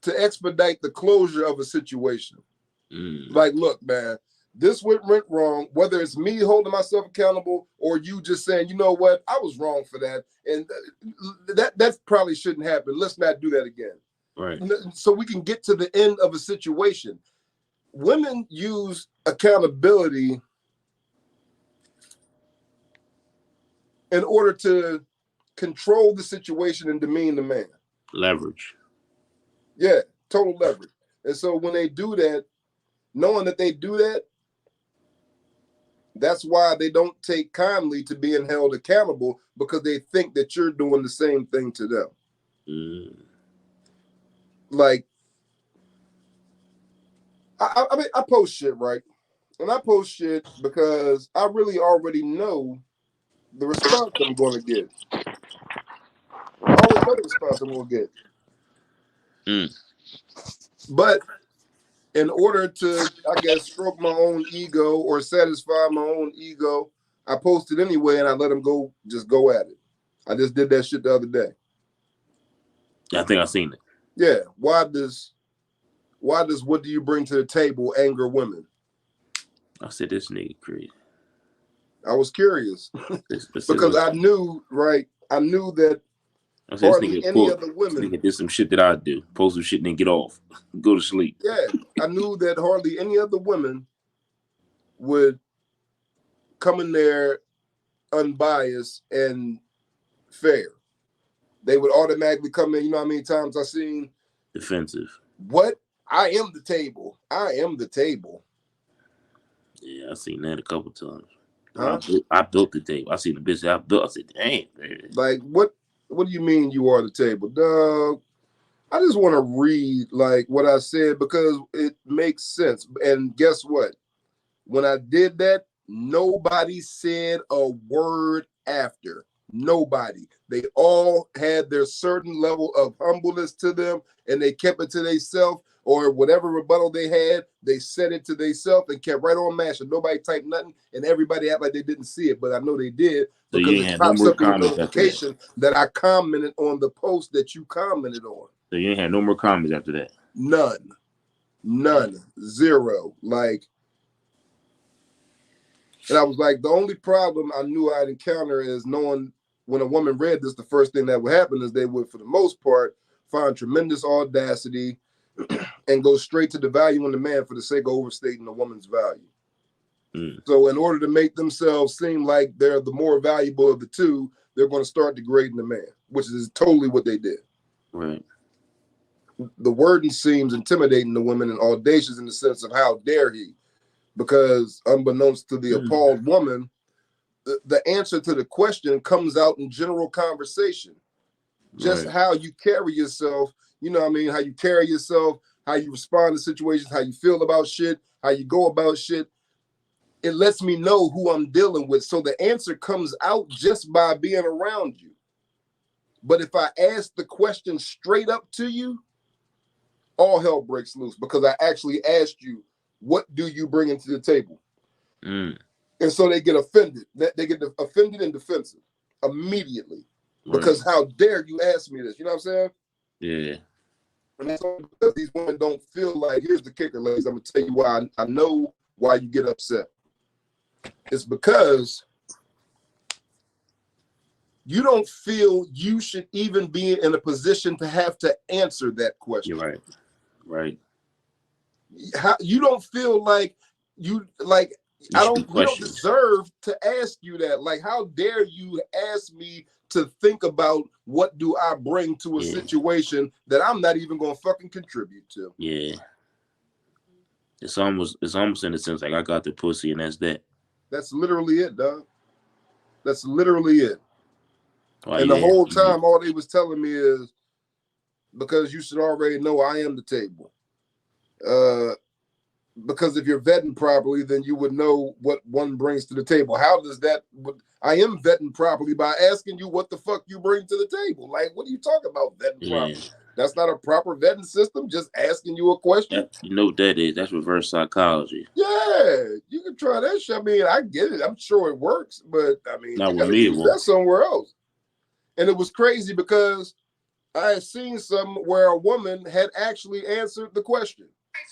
to expedite the closure of a situation. Like, look, man, this went wrong, whether it's me holding myself accountable or you just saying, you know what, I was wrong for that. And that probably shouldn't happen. Let's not do that again. Right. So we can get to the end of a situation. Women use accountability in order to control the situation and demean the man. Leverage. Yeah, total leverage. And so when they do that, knowing that they do that, that's why they don't take kindly to being held accountable, because they think that you're doing the same thing to them. Like, I mean, I post shit, right? And I post shit because I really already know the response I'm going to get. I already know the response I'm going to get. But in order to, I guess, stroke my own ego or satisfy my own ego, I post it anyway and I let them just go at it. I just did that shit the other day. I think I seen it. Yeah. Why does what do you bring to the table anger women? I said, this nigga crazy. I was curious because I knew, right? I knew that I said, hardly any of the women. This nigga did some shit that I do. Post some shit and then get off. Go to sleep. Yeah. I knew that hardly any of the women would come in there unbiased and fair. They would automatically come in. You know how many times I've seen defensive. What? I am the table. I am the table. Yeah, I seen that a couple times. Huh? I built the table. I seen the bitch I built. I said, damn. Man. Like, what do you mean you are the table? Dog, I just want to read like what I said because it makes sense. And guess what? When I did that, nobody said a word after. Nobody. They all had their certain level of humbleness to them, and they kept it to themselves, or whatever rebuttal they had, they said it to themselves and kept right on mashing. Nobody typed nothing, and everybody acted like they didn't see it, but I know they did So because you it had pops no more up in the comments notification that I commented on the post that you commented on. So you ain't had no more comments after that? None. Zero. Like, and I was like, the only problem I knew I'd encounter is knowing when a woman read this, the first thing that would happen is they would, for the most part, find tremendous audacity and go straight to the value on the man for the sake of overstating the woman's value. So in order to make themselves seem like they're the more valuable of the two, they're going to start degrading the man, which is totally what they did. Right. The wording seems intimidating to women and audacious in the sense of how dare he, because unbeknownst to the appalled woman, the answer to the question comes out in general conversation. Just how you carry yourself, you know what I mean? How you carry yourself, how you respond to situations, how you feel about shit, how you go about shit. It lets me know who I'm dealing with. So the answer comes out just by being around you. But if I ask the question straight up to you, all hell breaks loose because I actually asked you, what do you bring into the table? And so they get offended. They get offended and defensive immediately because how dare you ask me this? You know what I'm saying? Yeah. And that's only because these women don't feel like, here's the kicker, ladies. I'm going to tell you why I know why you get upset. It's because you don't feel you should even be in a position to have to answer that question. You're right. Right. how you don't feel like you like You should be we don't questioned. deserve to ask you that. Like, how dare you ask me to think about what do I bring to a Yeah. situation that I'm not even gonna fucking contribute to? Yeah. It's almost in the sense like I got the pussy and that's that. That's literally it, dog. That's literally it. Why And you the whole asking me? time, all they was telling me is because you should already know I am the table. Because if you're vetting properly, then you would know what one brings to the table. How does that? I am vetting properly by asking you what the fuck you bring to the table. Like, what are you talking about vetting Yeah. properly? That's not a proper vetting system. Just asking you a question. You know what that is? That's reverse psychology. Yeah, you can try that shit. I mean, I get it. I'm sure it works, but I mean, Not you with gotta me, it use won't. that somewhere else. And it was crazy because I had seen some where a woman had actually answered the question.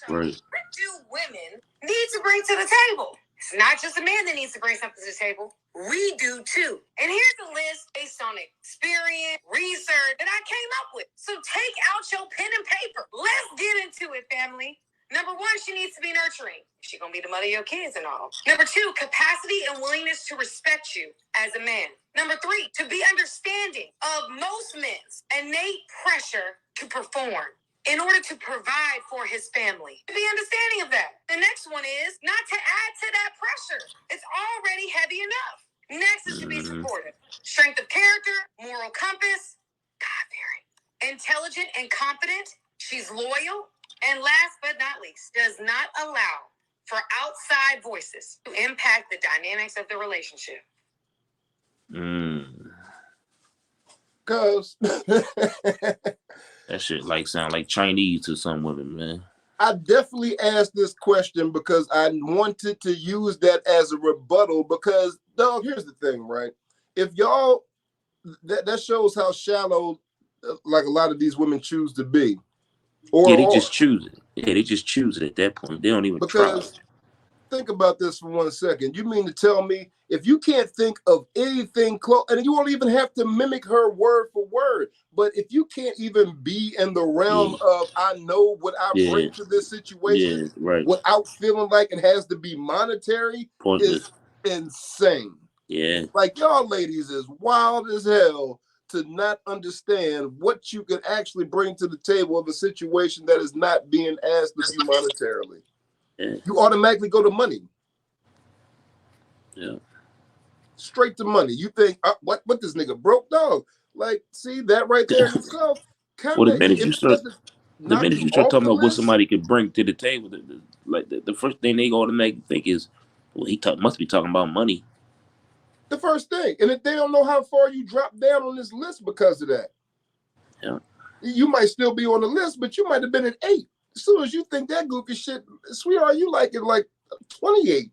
Right. What do women need to bring to the table? It's not just a man that needs to bring something to the table. We do too. And here's a list based on experience, research that I came up with. So take out your pen and paper. Let's get into it, family. Number one, she needs to be nurturing. She's going to be the mother of your kids and all. Number two, capacity and willingness to respect you as a man. Number three, to be understanding of most men's innate pressure to perform in order to provide for his family. To be understanding of that. The next one is not to add to that pressure. It's already heavy enough. Next is to be supportive. Strength of character, moral compass, God-fearing. Intelligent and confident. She's loyal. And last but not least, does not allow for outside voices to impact the dynamics of the relationship. Because That shit like sound like Chinese to some women, man. I definitely asked this question because I wanted to use that as a rebuttal. Because, dog, here's the thing, right? If y'all, that shows how shallow, like a lot of these women choose to be. Yeah, they just choose it. Yeah, they just choose it at that point. They don't even because try. Think about this for 1 second. You mean to tell me if you can't think of anything close, and you won't even have to mimic her word for word, but if you can't even be in the realm of I know what I bring to this situation without feeling like it has to be monetary, is insane. Yeah. Like, y'all ladies is wild as hell to not understand what you can actually bring to the table of a situation that is not being asked of you monetarily. Yeah. You automatically go to money. Yeah. Straight to money. You think, what this nigga broke, dog? Like, see that right there in itself? Well, the minute you start talking about what somebody can bring to the table, the first thing they automatically think is, well, must be talking about money. The first thing, and if they don't know how far you drop down on this list because of that. Yeah. You might still be on the list, but you might have been at 8. As soon as you think that goofy shit, sweetheart, you like it like 28,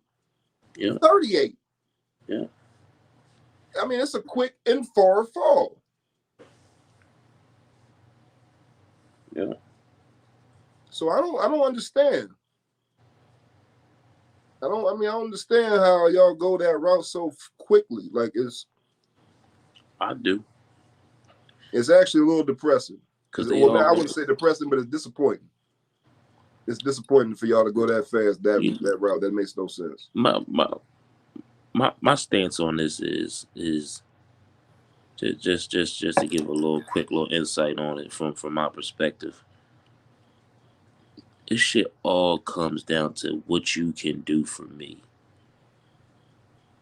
38. Yeah. I mean, it's a quick and far fall. Yeah. So I don't understand. I don't understand how y'all go that route so quickly. Like I do. It's actually a little depressing. I wouldn't say depressing, but it's disappointing. It's disappointing for y'all to go that fast, that route. That makes no sense. My stance on this is just to give a quick insight on it from my perspective. This shit all comes down to what you can do for me.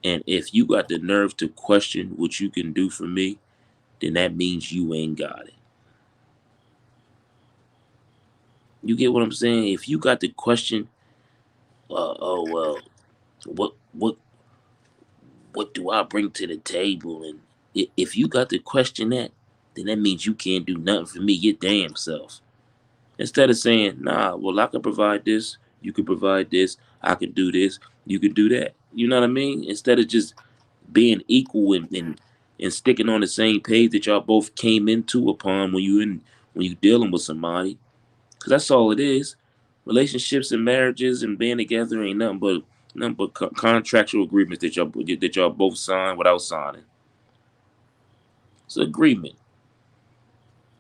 And if you got the nerve to question what you can do for me, then that means you ain't got it. You get what I'm saying? If you got the question, what do I bring to the table? And if you got to question that, then that means you can't do nothing for me, your damn self. Instead of saying, nah, well, I can provide this, you can provide this, I can do this, you can do that. You know what I mean? Instead of just being equal and sticking on the same page that y'all both came into upon when you dealing with somebody. Because that's all it is. Relationships and marriages and being together ain't nothing but contractual agreements that y'all both sign without signing. It's an agreement.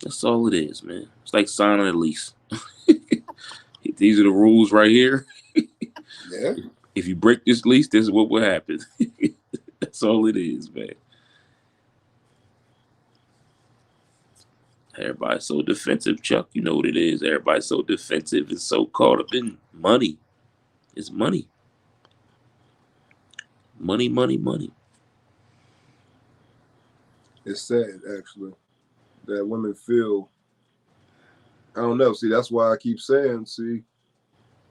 That's all it is, man. It's like signing a lease. These are the rules right here. Yeah. If you break this lease, this is what will happen. That's all it is, man. Everybody's so defensive, Chuck. You know what it is. Everybody's so defensive and so caught up in money. It's money. Money, money, money. It's sad, actually, that women feel. I don't know. See, that's why I keep saying.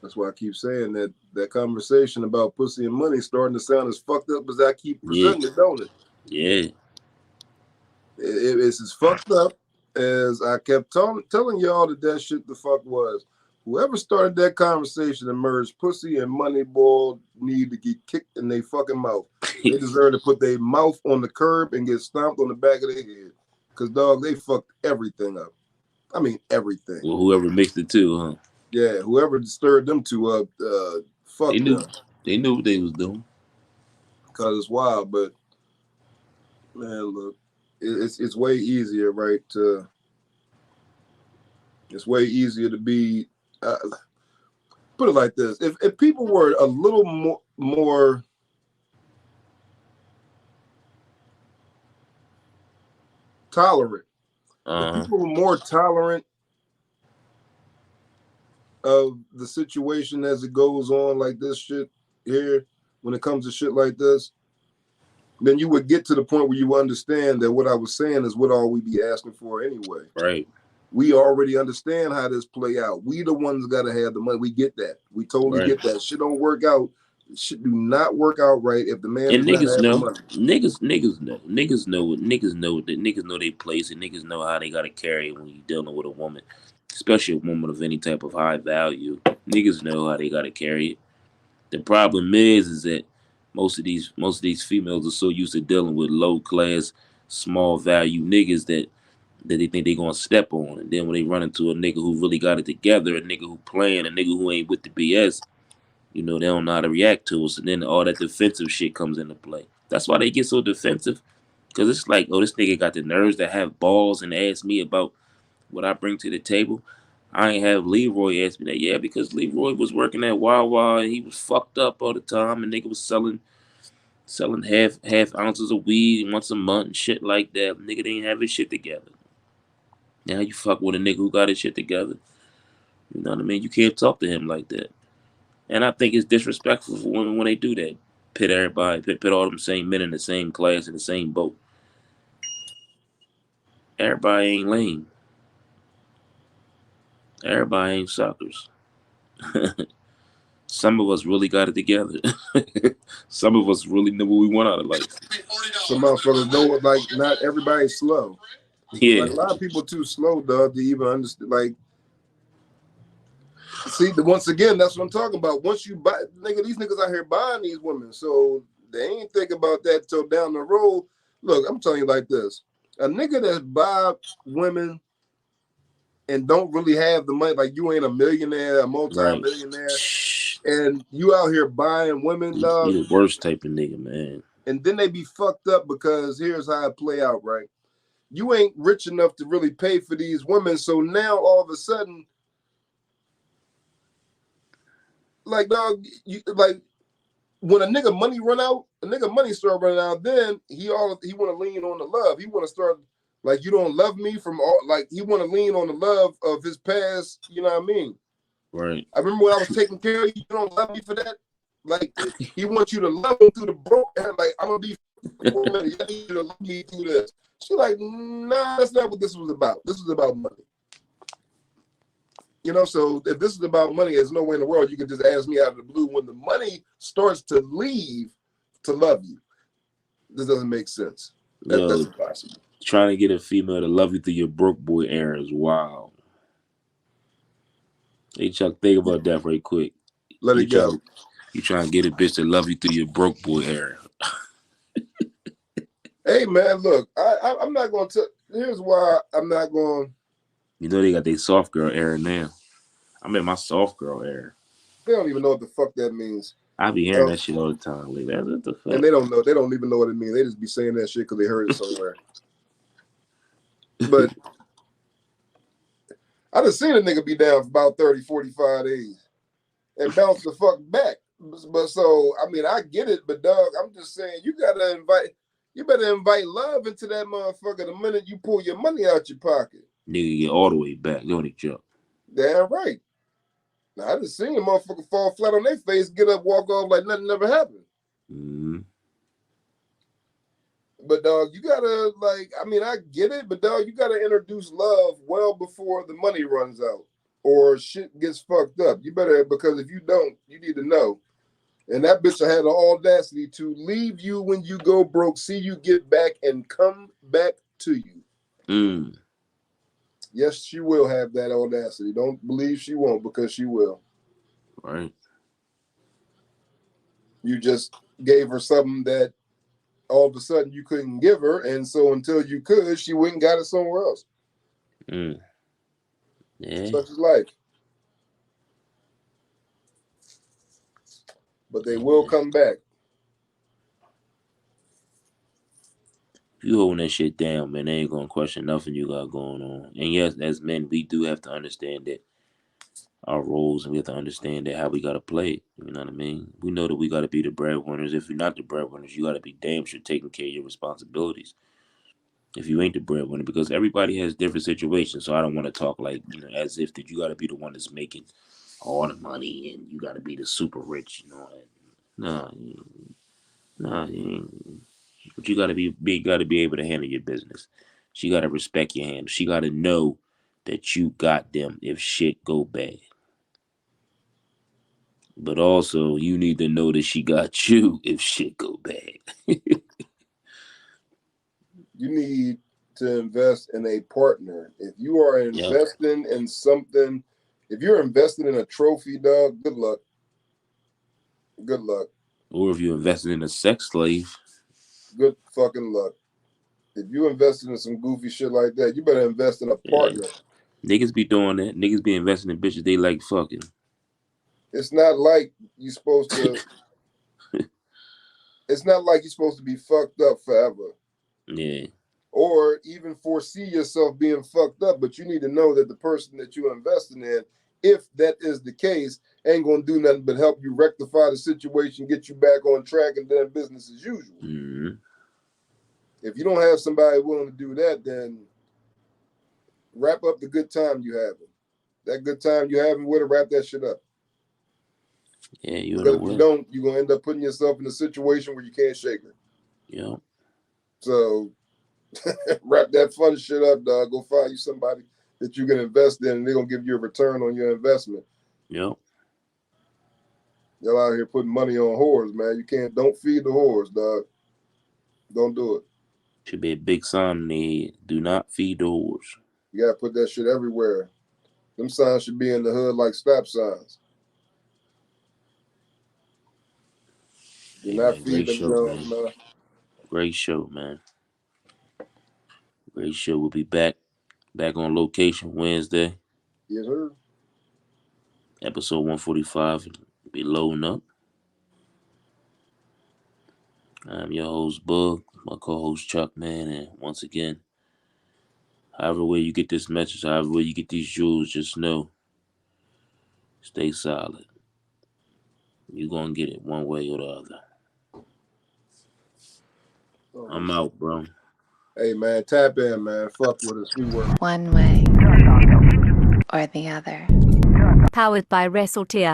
That's why I keep saying that conversation about pussy and money starting to sound as fucked up as I keep presenting it, don't it? Yeah. It's as fucked up as I kept telling y'all that shit the fuck was. Whoever started that conversation and merged pussy and money, boy, need to get kicked in their fucking mouth. They deserve to put their mouth on the curb and get stomped on the back of their head. Because, dog, they fucked everything up. I mean, everything. Well, whoever mixed it too, huh? Yeah, whoever stirred them two up, fuck They knew. them. They knew what they was doing. Because it's wild, but, man, look, it's way easier, right, it's way easier to be, put it like this, if people were a little more tolerant, if people were more tolerant of the situation as it goes on like this shit here, when it comes to shit like this, then you would get to the point where you understand that what I was saying is what all we be asking for anyway. Right. We already understand how this play out. We the ones got to have the money. We get that. We totally get that. Shit don't work out. Shit do not work out right if the man And does niggas not have know. the money. Niggas know they place and niggas know how they gotta carry it when you're dealing with a woman, especially a woman of any type of high value. Niggas know how they gotta carry it. The problem is that most of these females are so used to dealing with low class, small value niggas that they think they gonna step on, and then when they run into a nigga who really got it together, a nigga who playing, a nigga who ain't with the BS, you know, they don't know how to react to us, and then all that defensive shit comes into play. That's why they get so defensive, because it's like, oh, this nigga got the nerves to have balls and ask me about what I bring to the table. I ain't have Leroy ask me that. Yeah, because Leroy was working at Wawa and he was fucked up all the time, and nigga was selling half ounces of weed once a month and shit like that. Nigga didn't have his shit together. Now you fuck with a nigga who got his shit together. You know what I mean? You can't talk to him like that. And I think it's disrespectful for women when they do that. Pit everybody, pit all them same men in the same class, in the same boat. Everybody ain't lame. Everybody ain't suckers. Some of us really got it together. Some of us really know what we want out of life. Some motherfuckers know, like, not everybody's slow. Yeah. Like, a lot of people too slow, dog, to even understand. Like, see, once again, that's what I'm talking about. Once you buy, nigga, these niggas out here buying these women, so they ain't think about that till down the road. Look, I'm telling you like this: a nigga that buy women and don't really have the money, like you ain't a millionaire, a multi-millionaire, and you out here buying women, dog. You the worst type of nigga, man. And then they be fucked up because here's how it play out, right? You ain't rich enough to really pay for these women, so now all of a sudden, like, dog, like when a nigga money run out, a nigga money start running out, then he want to lean on the love. He want to start, like, you don't love me from all, like, he want to lean on the love of his past, you know what I mean? Right. I remember when I was taking care of you, you don't love me for that? Like, he wants you to love him through the broke, and like, I'm gonna be for a minute. You need to love me through this. She like, nah, that's not what this was about. This was about money. You know, so if this is about money, there's no way in the world you can just ask me out of the blue when the money starts to leave to love you. This doesn't make sense. That's impossible. Trying to get a female to love you through your broke boy era is wild. Hey, Chuck, think about that right quick. Let it go. You trying to get a bitch to love you through your broke boy era. Hey, man, look, I'm not going to, here's why I'm not going. You know they got their soft girl era now. I'm in my soft girl era. They don't even know what the fuck that means. I be hearing that shit all the time. Like, what the fuck? And they don't know. They don't even know what it means. They just be saying that shit because they heard it somewhere. But I done seen a nigga be down for about 30, 45 days and bounce the fuck back. But so, I mean, I get it, but dog, I'm just saying, you better invite love into that motherfucker the minute you pull your money out your pocket. Nigga get all the way back, don't he, Chuck? Damn right. Now, I done seen a motherfucker fall flat on their face, get up, walk off like nothing never happened. Mm-hmm. But dog, you gotta I get it, but dog, you gotta introduce love well before the money runs out or shit gets fucked up. You better, because if you don't, you need to know. And that bitch had the audacity to leave you when you go broke, see you get back, and come back to you. Mm. Yes, she will have that audacity. Don't believe she won't, because she will. Right. You just gave her something that all of a sudden you couldn't give her, and so until you could, she went and got it somewhere else. Mm. Yeah. Such is life. But they will come back. If you holding that shit down, man, they ain't gonna question nothing you got going on. And yes, as men, we do have to understand that our roles, and we have to understand that how we gotta play it. You know what I mean? We know that we gotta be the breadwinners. If you're not the breadwinners, you gotta be damn sure taking care of your responsibilities. If you ain't the breadwinner, because everybody has different situations. So I don't want to talk like, as if that you gotta be the one that's making all the money and you gotta be the super rich, No, but you gotta be able to handle your business. She gotta respect your hand. She gotta know that you got them if shit go bad. But also, you need to know that she got you if shit go bad. You need to invest in a partner. If you are investing in something, if you're investing in a trophy, dog, good luck. Good luck. Or if you're investing in a sex slave, good fucking luck. If you invested in some goofy shit like that, you better invest in a partner. Niggas be doing that. Niggas be investing in bitches they like fucking. It's not like you're supposed to. It's not like you're supposed to be fucked up forever. Yeah. Or even foresee yourself being fucked up, but you need to know that the person that you're investing in, if that is the case, ain't gonna do nothing but help you rectify the situation, get you back on track, and then business as usual. Mm-hmm. If you don't have somebody willing to do that, then wrap up the good time you having. That good time you having with her, wrap that shit up. Yeah, you because if you don't, you're gonna end up putting yourself in a situation where you can't shake her. Yeah. So wrap that fun shit up, dog. Go find you somebody that you can invest in, and they're gonna give you a return on your investment. Yep. Y'all out here putting money on whores, man. Don't feed the whores, dog. Don't do it. Should be a big sign in the head. Do not feed the whores. You gotta put that shit everywhere. Them signs should be in the hood like stop signs. Do not feed them, man. Great show, man. Great show. We'll be back on location Wednesday. Yes, sir. Episode 145. Be loading up. I'm your host, Bug, my co-host, Chuck, man. And once again, however way you get this message, however way you get these jewels, just know, stay solid. You're going to get it one way or the other. I'm out, bro. Hey, man, tap in, man. Fuck with us. We work. One way or the other. Powered by WrestleTier.